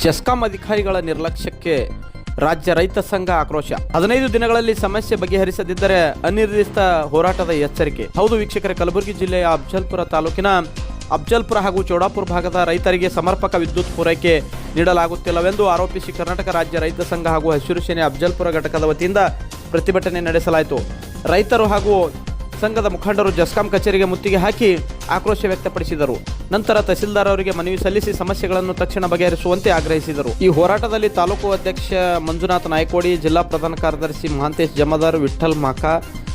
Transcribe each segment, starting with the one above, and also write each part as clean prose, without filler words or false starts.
CESCOM ಅಧಿಕಾರಿಗಳ ನಿರ್ಲಕ್ಷ್ಯಕ್ಕೆ ರಾಜ್ಯ ರೈತ ಸಂಘ ಆಕ್ರೋಶ. 15 ದಿನಗಳಲ್ಲಿ ಸಮಸ್ಯೆ ಬಗೆಹರಿಸದಿದ್ದರೆ ಅನಿರ್ದಿಷ್ಟ ಹೋರಾಟದ ಎಚ್ಚರಿಕೆ. ಹೌದು ವೀಕ್ಷಕರೇ, ಕಲಬುರಗಿ ಜಿಲ್ಲೆಯ ಅಫಜಲ್ಪುರ ತಾಲೂಕಿನ ಅಫಜಲ್ಪುರ ಹಾಗೂ ಚೌಡಾಪುರ ಭಾಗದ ರೈತರಿಗೆ ಸಮರ್ಪಕ ವಿದ್ಯುತ್ ಪೂರೈಕೆ ನೀಡಲಾಗುತ್ತಿಲ್ಲವೆಂದು ಆರೋಪಿಸಿ ಕರ್ನಾಟಕ ರಾಜ್ಯ ರೈತ ಸಂಘ ಹಾಗೂ ಹಸಿರು ಸೇನೆ ಅಫಜಲ್ಪುರ ಘಟಕದ ವತಿಯಿಂದ ಪ್ರತಿಭಟನೆ ನಡೆಸಲಾಯಿತು. ರೈತರು ಹಾಗೂ ಸಂಘದ ಮುಖಂಡರು ಚೆಸ್ಕಾಂ ಕಚೇರಿಗೆ ಮುತ್ತಿಗೆ ಹಾಕಿ ಆಕ್ರೋಶ ವ್ಯಕ್ತಪಡಿಸಿದರು. ನಂತರ ತಹಸೀಲ್ದಾರ್ ಅವರಿಗೆ ಮನವಿ ಸಲ್ಲಿಸಿ ಸಮಸ್ಯೆಗಳನ್ನು ತಕ್ಷಣ ಬಗೆಹರಿಸುವಂತೆ ಆಗ್ರಹಿಸಿದರು. ಈ ಹೋರಾಟದಲ್ಲಿ ತಾಲೂಕು ಅಧ್ಯಕ್ಷ ಮಂಜುನಾಥ್ ನಾಯ್ಕೋಡಿ, ಜಿಲ್ಲಾ ಪ್ರಧಾನ ಕಾರ್ಯದರ್ಶಿ ಮಹಾಂತೇಶ್ ಜಮದಾರ್, ವಿಠ್ಠಲ್ ಮಾಕಾ,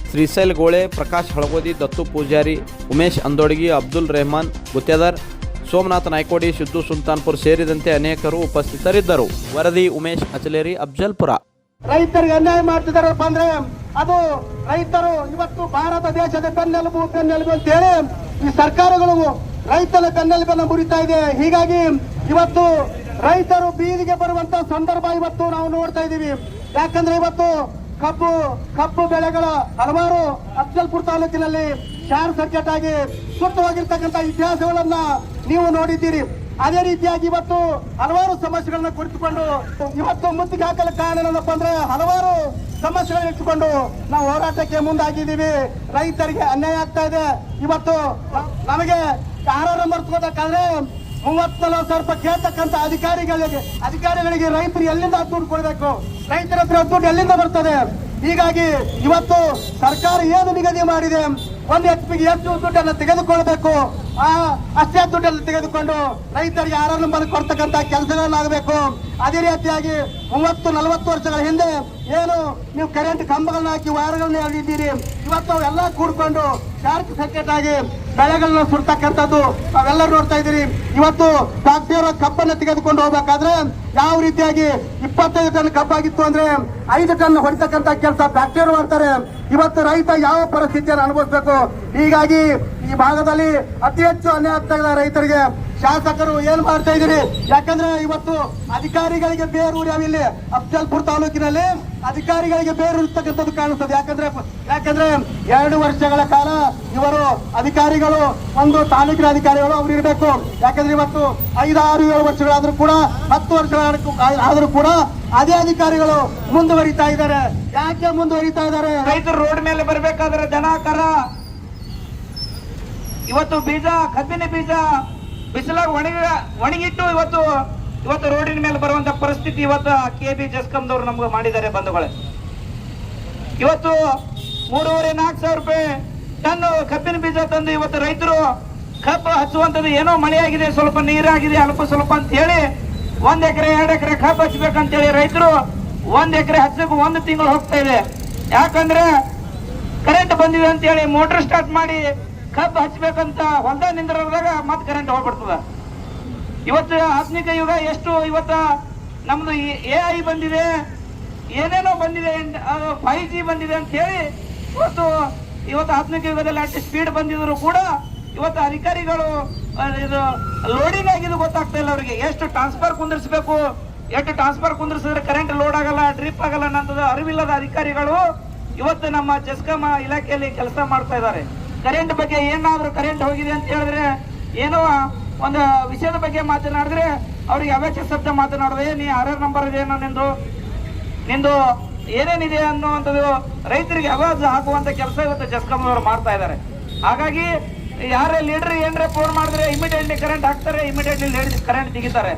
ಶ್ರೀಶೈಲ್ ಗೋಳೆ, ಪ್ರಕಾಶ್ ಹಳಗೋದಿ, ದತ್ತು ಪೂಜಾರಿ, ಉಮೇಶ್ ಅಂದೋಡಗಿ, ಅಬ್ದುಲ್ ರೆಹಮಾನ್ ಗುತ್ತೇದಾರ್, ಸೋಮನಾಥ್ ನಾಯ್ಕೋಡಿ, ಸಿದ್ದು ಸುಲ್ತಾನ್ಪುರ್ ಸೇರಿದಂತೆ ಅನೇಕರು ಉಪಸ್ಥಿತರಿದ್ದರು. ವರದಿ ಉಮೇಶ್ ಅಚಲೇರಿ, ಅಫಜಲ್ಪುರ. ರೈತರಿಗೆ ಅನ್ಯಾಯ ಮಾಡ್ತಿದಾರಪ್ಪ ಅಂದ್ರೆ ಅದು ರೈತರು ಇವತ್ತು ಭಾರತ ದೇಶದ ಬೆನ್ನೆಲುಬು ಅಂತ ಹೇಳಿ ಈ ಸರ್ಕಾರಗಳು ರೈತರ ಬೆನ್ನೆಲುಬನ್ನು ಮುರಿತಾ ಇದೆ. ಹೀಗಾಗಿ ಇವತ್ತು ರೈತರು ಬೀದಿಗೆ ಬರುವಂತ ಸಂದರ್ಭ ಇವತ್ತು ನಾವು ನೋಡ್ತಾ ಇದ್ದೀವಿ. ಯಾಕಂದ್ರೆ ಇವತ್ತು ಕಬ್ಬು ಬೆಳೆಗಳ ಹಲವಾರು ಅಫಜಲ್ಪುರ ತಾಲೂಕಿನಲ್ಲಿ ಶಾರ್ಟ್ ಸರ್ಕ್ಯೂಟ್ ಆಗಿ ಸುಟ್ಟು ಹೋಗಿರ್ತಕ್ಕಂಥ ಇತಿಹಾಸಗಳನ್ನ ನೀವು ನೋಡಿದ್ದೀರಿ. ಅದೇ ರೀತಿಯಾಗಿ ಇವತ್ತು ಹಲವಾರು ಸಮಸ್ಯೆಗಳನ್ನ ಕುರಿತುಕೊಂಡು ಇವತ್ತು ಮುತ್ತಿಗೆ ಹಾಕಲು ಕಾರಣ ಏನಪ್ಪ ಅಂದ್ರೆ ಹಲವಾರು ಸಮಸ್ಯೆಗಳನ್ನ ಇಟ್ಟುಕೊಂಡು ನಾವು ಹೋರಾಟಕ್ಕೆ ಮುಂದಾಗಿದ್ದೀವಿ. ರೈತರಿಗೆ ಅನ್ಯಾಯ ಆಗ್ತಾ ಇದೆ. ಇವತ್ತು ನಮಗೆ ಆಹಾರ ಮರ್ತ್ಕೋಬೇಕಾದ್ರೆ 30-40 ಸಾವಿರ ರೂಪಾಯಿ ಕೇಳ್ತಕ್ಕಂಥ ಅಧಿಕಾರಿಗಳಿಗೆ ರೈತರು ಎಲ್ಲಿಂದ ದುಡ್ಡು ಕೊಡಬೇಕು? ರೈತರ ಹತ್ರ ದುಡ್ಡು ಎಲ್ಲಿಂದ ಬರ್ತದೆ? ಹೀಗಾಗಿ ಇವತ್ತು ಸರ್ಕಾರ ಏನು ನಿಗದಿ ಮಾಡಿದೆ, ಒಂದು ಎಚ್ಪಿಗೆ ಎಷ್ಟು ದುಡ್ಡನ್ನು ತೆಗೆದುಕೊಳ್ಬೇಕು, ಅಷ್ಟೇ ದುಡ್ಡನ್ನು ತೆಗೆದುಕೊಂಡು ರೈತರಿಗೆ ಆಹಾರ ನಂಬರ್ ಕೊಡ್ತಕ್ಕಂಥ ಕೆಲಸಗಳನ್ನಾಗಬೇಕು. ಅದೇ ರೀತಿಯಾಗಿ 30-40 ವರ್ಷಗಳ ಹಿಂದೆ ಏನು ನೀವು ಕರೆಂಟ್ ಕಂಬಗಳನ್ನ ಹಾಕಿ ವೈರ್ಗಳನ್ನ ಎಳೆದಿದ್ದೀರಿ, ಇವತ್ತು ಅವೆಲ್ಲ ಕೂಡ್ಕೊಂಡು ಶಾರ್ಟ್ ಸರ್ಕ್ಯೂಟ್ ಆಗಿ ಬೆಳೆಗಳನ್ನ ಸುಡ್ತಕ್ಕಂಥದ್ದು ನಾವೆಲ್ಲರೂ ನೋಡ್ತಾ ಇದ್ದೀರಿ. ಇವತ್ತು ಫ್ಯಾಕ್ಟರಿಯವರ ಕಬ್ಬನ್ನು ತೆಗೆದುಕೊಂಡು ಹೋಗ್ಬೇಕಾದ್ರೆ ಯಾವ ರೀತಿಯಾಗಿ 25 ಟನ್ ಕಬ್ಬಾಗಿತ್ತು ಅಂದ್ರೆ 5 ಟನ್ ಹೊಡಿತಕ್ಕಂಥ ಕೆಲಸ ಫ್ಯಾಕ್ಟರಿಯವರು ಮಾಡ್ತಾರೆ. ಇವತ್ತು ರೈತ ಯಾವ ಪರಿಸ್ಥಿತಿಯನ್ನು ಅನುಭವಿಸಬೇಕು? ಹೀಗಾಗಿ ಈ ಭಾಗದಲ್ಲಿ ಅತಿ ಹೆಚ್ಚು ಅನ್ಯಾಯ ಆಗ್ತಾ ಇದೆ ರೈತರಿಗೆ. ಶಾಸಕರು ಏನ್ ಮಾಡ್ತಾ ಇದ್ದೀರಿ? ಯಾಕಂದ್ರೆ ಇವತ್ತು ಅಧಿಕಾರಿಗಳಿಗೆ ಬೇರೂರು ಯಾವಿಲ್ಲ. ಅಫಜಲ್ಪುರ ತಾಲೂಕಿನಲ್ಲಿ ಅಧಿಕಾರಿಗಳಿಗೆ ಬೇರೂರ್ತಕ್ಕಂಥದ್ದು ಕಾಣಿಸ್ತದೆ. ಯಾಕಂದ್ರೆ 2 ವರ್ಷಗಳ ಕಾಲ ಇವರು ಅಧಿಕಾರಿಗಳು, ಒಂದು ತಾಲೂಕಿನ ಅಧಿಕಾರಿಗಳು ಅವ್ರು ಇರಬೇಕು. ಯಾಕಂದ್ರೆ ಇವತ್ತು 5-6-7 ವರ್ಷಗಳಾದ್ರೂ ಕೂಡ 10 ವರ್ಷಗಳಾದ್ರೂ ಕೂಡ ಅದೇ ಅಧಿಕಾರಿಗಳು ಮುಂದುವರಿತಾ ಇದ್ದಾರೆ. ಯಾಕೆ ಮುಂದುವರಿತಾ ಇದ್ದಾರೆ? ರೈತರು ರೋಡ್ ಮೇಲೆ ಬರ್ಬೇಕಾದ್ರೆ ದನ ಕರ ಇವತ್ತು ಬೀಜ, ಕಬ್ಬಿನ ಬೀಜ ಬಿಸಿಲಾಗ ಒಣಗಿಟ್ಟು ಇವತ್ತು ರೋಡಿನ ಮೇಲೆ ಬರುವಂತ ಪರಿಸ್ಥಿತಿ ಇವತ್ತು KB ಚೆಸ್ಕಾಂದವ್ರು ನಮ್ಗೆ ಮಾಡಿದ್ದಾರೆ ಬಂಧುಗಳೇ. ಇವತ್ತು 3,500-4 ಸಾವಿರ ರೂಪಾಯಿ ಟನ್ ಕಬ್ಬಿನ ಬೀಜ ತಂದು ಇವತ್ತು ರೈತರು ಕಬ್ಬು ಹಚ್ಚುವಂತದ್ದು ಏನೋ ಮಳೆಯಾಗಿದೆ, ಸ್ವಲ್ಪ ನೀರಾಗಿದೆ ಅಲ್ಪ ಸ್ವಲ್ಪ ಅಂತ ಹೇಳಿ 1 ಎಕರೆ 2 ಎಕರೆ ಕಬ್ಬು ಹಚ್ಚಬೇಕಂತೇಳಿ ರೈತರು 1 ಎಕರೆ ಹಚ್ಚಕ್ಕೆ 1 ತಿಂಗಳು ಹೋಗ್ತಾ ಇದೆ. ಯಾಕಂದ್ರೆ ಕರೆಂಟ್ ಬಂದಿದೆ ಅಂತ ಹೇಳಿ ಮೋಟರ್ ಸ್ಟಾರ್ಟ್ ಮಾಡಿ ಕಬ್ಬು ಹಚ್ಚಬೇಕಂತ ಹೊಲ್ದ ನಿಂದ್ರದಾಗ ಮತ್ತೆ ಕರೆಂಟ್ ಹೋಗ್ಬಿಡ್ತದ. ಇವತ್ತು ಆಧುನಿಕ ಯುಗ ಎಷ್ಟು ಇವತ್ತು ನಮ್ದು AI ಬಂದಿದೆ, ಏನೇನೋ ಬಂದಿದೆ, 5G ಬಂದಿದೆ ಅಂತ ಹೇಳಿ ಇವತ್ತು ಆಧುನಿಕ ಯುಗದಲ್ಲಿ ಅಷ್ಟು ಸ್ಪೀಡ್ ಬಂದಿದ್ರು ಕೂಡ ಇವತ್ತು ಅಧಿಕಾರಿಗಳು ಇದು ಲೋಡಿಂಗ್ ಆಗಿದ್ದು ಗೊತ್ತಾಗ್ತಾ ಇಲ್ಲ ಅವರಿಗೆ. ಎಷ್ಟು ಟ್ರಾನ್ಸ್ಫರ್ ಕುಂದಿರ್ಸ್ಬೇಕು, ಎಷ್ಟು ಟ್ರಾನ್ಸ್ಫರ್ ಕುಂದಿರ್ಸಿದ್ರೆ ಕರೆಂಟ್ ಲೋಡ್ ಆಗಲ್ಲ, ಡ್ರಿಪ್ ಆಗಲ್ಲ ಅನ್ನೋದು ಅರಿವಿಲ್ಲದ ಅಧಿಕಾರಿಗಳು ಇವತ್ತು ನಮ್ಮ ಚೆಸ್ಕಾಂ ಇಲಾಖೆಯಲ್ಲಿ ಕೆಲಸ ಮಾಡ್ತಾ ಇದ್ದಾರೆ. ಕರೆಂಟ್ ಬಗ್ಗೆ ಏನಾದ್ರೂ ಕರೆಂಟ್ ಹೋಗಿದೆ ಅಂತ ಹೇಳಿದ್ರೆ ಏನೋ ಒಂದು ವಿಷಯದ ಬಗ್ಗೆ ಮಾತನಾಡಿದ್ರೆ ಅವ್ರಿಗೆ ಅವೇಚ ಶಬ್ದ ಮಾತನಾಡೋದೇ, ನೀ ಆರ್ಆರ್ ನಂಬರ್ ಇದೇನೋ ನಿಂದು ಏನೇನಿದೆ ಅನ್ನುವಂಥದ್ದು ರೈತರಿಗೆ ಅವಾಜ್ ಹಾಕುವಂತ ಕೆಲಸ ಇವತ್ತು ಚೆಸ್ಕಾಂ ಅವರು ಮಾಡ್ತಾ ಇದ್ದಾರೆ. ಹಾಗಾಗಿ ಯಾರೇ ಲೀಡರ್ ಏನ್ರೆ ಫೋನ್ ಮಾಡಿದ್ರೆ ಇಮಿಡಿಯೇಟ್ಲಿ ಕರೆಂಟ್ ಹಾಕ್ತಾರೆ, ಇಮಿಡಿಯೇಟ್ಲಿ ಕರೆಂಟ್ ತೆಗಿತಾರೆ.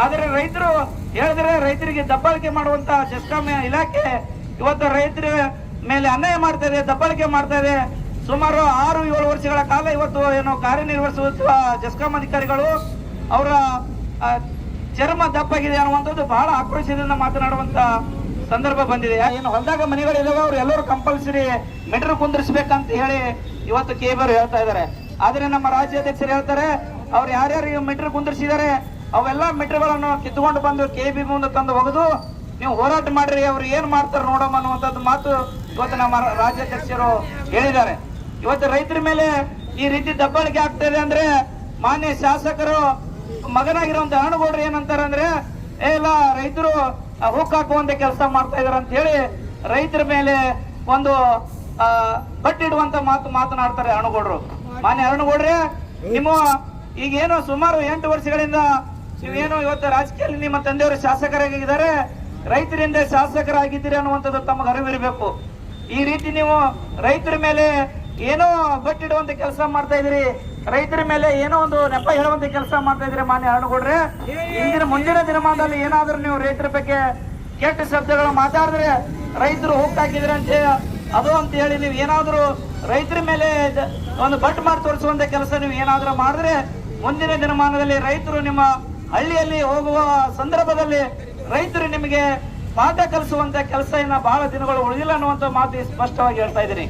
ಆದರೆ ರೈತರು ಹೇಳಿದ್ರೆ ರೈತರಿಗೆ ದಬ್ಬಾಳಿಕೆ ಮಾಡುವಂತ ಚೆಸ್ಕಾಂ ಇಲಾಖೆ ಇವತ್ತು ರೈತರ ಮೇಲೆ ಅನ್ಯಾಯ ಮಾಡ್ತಾ ಇದೆ, ದಬ್ಬಾಳಿಕೆ ಮಾಡ್ತಾ ಇದೆ. ಸುಮಾರು 6-7 ವರ್ಷಗಳ ಕಾಲ ಇವತ್ತು ಏನು ಕಾರ್ಯನಿರ್ವಹಿಸುವ ಚೆಸ್ಕಾಂ ಅಧಿಕಾರಿಗಳು ಅವರ ಚರ್ಮ ದಪ್ಪಾಗಿದೆ ಅನ್ನುವಂಥದ್ದು ಬಹಳ ಆಕ್ರೋಶದಿಂದ ಮಾತನಾಡುವಂತ ಸಂದರ್ಭ ಬಂದಿದೆ. ಏನು ಹೊಲದಾಗ ಮನೆಗಳಿದಾವೆ ಅವ್ರು ಎಲ್ಲರೂ ಕಂಪಲ್ಸರಿ ಮೆಟ್ರೋ ಕುಂದಿರ್ಸ್ಬೇಕಂತ ಹೇಳಿ ಇವತ್ತು KB ಹೇಳ್ತಾ ಇದ್ದಾರೆ. ಆದ್ರೆ ನಮ್ಮ ರಾಜ್ಯಾಧ್ಯಕ್ಷರು ಹೇಳ್ತಾರೆ ಅವ್ರು ಯಾರ್ಯಾರು ಮೆಟ್ರೋ ಕುಂದಿರ್ಸಿದ್ದಾರೆ ಅವೆಲ್ಲ ಮೆಟ್ರೋಗಳನ್ನು ಕಿತ್ಕೊಂಡು ಬಂದು KB ಮುಂದೆ ತಂದು ಒಗೆದು ನೀವು ಹೋರಾಟ ಮಾಡ್ರಿ, ಅವ್ರು ಏನ್ ಮಾಡ್ತಾರೆ ನೋಡಮ್ಮ ಅನ್ನುವಂಥದ್ದು ಮಾತು ಇವತ್ತು ನಮ್ಮ ರಾಜ್ಯಾಧ್ಯಕ್ಷರು ಹೇಳಿದ್ದಾರೆ. ಇವತ್ತು ರೈತರ ಮೇಲೆ ಈ ರೀತಿ ದಬ್ಬಾಳಿಕೆ ಆಗ್ತಾ ಇದೆ ಅಂದ್ರೆ ಮಾನ್ಯ ಶಾಸಕರು ಮಗನಾಗಿರುವಂತ ಅಣ್ಣಗೌಡರು ಏನಂತಾರೆ ಅಂದ್ರೆ ಇಲ್ಲ ರೈತರು ಹುಕ್ ಹಾಕುವಂತ ಕೆಲಸ ಮಾಡ್ತಾ ಇದಾರೆ ಅಂತ ಹೇಳಿ ರೈತರ ಮೇಲೆ ಒಂದು ಬಟ್ಟಿಡುವಂತ ಮಾತನಾಡ್ತಾರೆ ಅಣ್ಣಗೌಡರು. ಮಾನ್ಯ ಅಣ್ಣಗೌಡ್ರೆ, ನಿಮ್ಮ ಈಗೇನು ಸುಮಾರು 8 ವರ್ಷಗಳಿಂದ ನೀವೇನು ಇವತ್ತು ರಾಜಕೀಯದಲ್ಲಿ ನಿಮ್ಮ ತಂದೆಯವರು ಶಾಸಕರಾಗಿದ್ದಾರೆ, ರೈತರಿಂದ ಶಾಸಕರಾಗಿದ್ದೀರಿ ಅನ್ನುವಂಥದ್ದು ತಮಗೆ ಅರಿವಿರಬೇಕು. ಈ ರೀತಿ ನೀವು ರೈತರ ಮೇಲೆ ಏನೋ ಬಟ್ಟಿಡುವಂತ ಕೆಲಸ ಮಾಡ್ತಾ ಇದ್ರಿ, ರೈತರ ಮೇಲೆ ಏನೋ ಒಂದು ನೆಪ ಹೇಳುವಂತ ಕೆಲಸ ಮಾಡ್ತಾ ಇದ್ರಿ. ಮಾನ್ಯ ಅರುಣಗೌಡ್ರೆ, ಮುಂದಿನ ದಿನಮಾನದಲ್ಲಿ ಏನಾದ್ರೂ ನೀವು ರೈತರ ಬಗ್ಗೆ ಕೆಟ್ಟ ಶಬ್ದಗಳು ಮಾತಾಡಿದ್ರೆ ರೈತರು ಹೋಗ್ತಾಕಿದ್ರೆ ಅಂತ ಅದು ಅಂತ ಹೇಳಿ ನೀವು ಏನಾದ್ರೂ ರೈತರ ಮೇಲೆ ಒಂದು ಬಟ್ ಮಾಡಿ ತೋರಿಸುವಂತ ಕೆಲಸ ನೀವು ಏನಾದ್ರೂ ಮಾಡಿದ್ರೆ ಮುಂದಿನ ದಿನಮಾನದಲ್ಲಿ ರೈತರು ನಿಮ್ಮ ಹಳ್ಳಿಯಲ್ಲಿ ಹೋಗುವ ಸಂದರ್ಭದಲ್ಲಿ ರೈತರು ನಿಮಗೆ ಪಾಠ ಕಲಿಸುವಂತ ಕೆಲಸ ಇನ್ನ ಬಹಳ ದಿನಗಳು ಉಳಿದಿಲ್ಲ ಅನ್ನುವಂತ ಮಾತು ಸ್ಪಷ್ಟವಾಗಿ ಹೇಳ್ತಾ ಇದ್ದೀನಿ.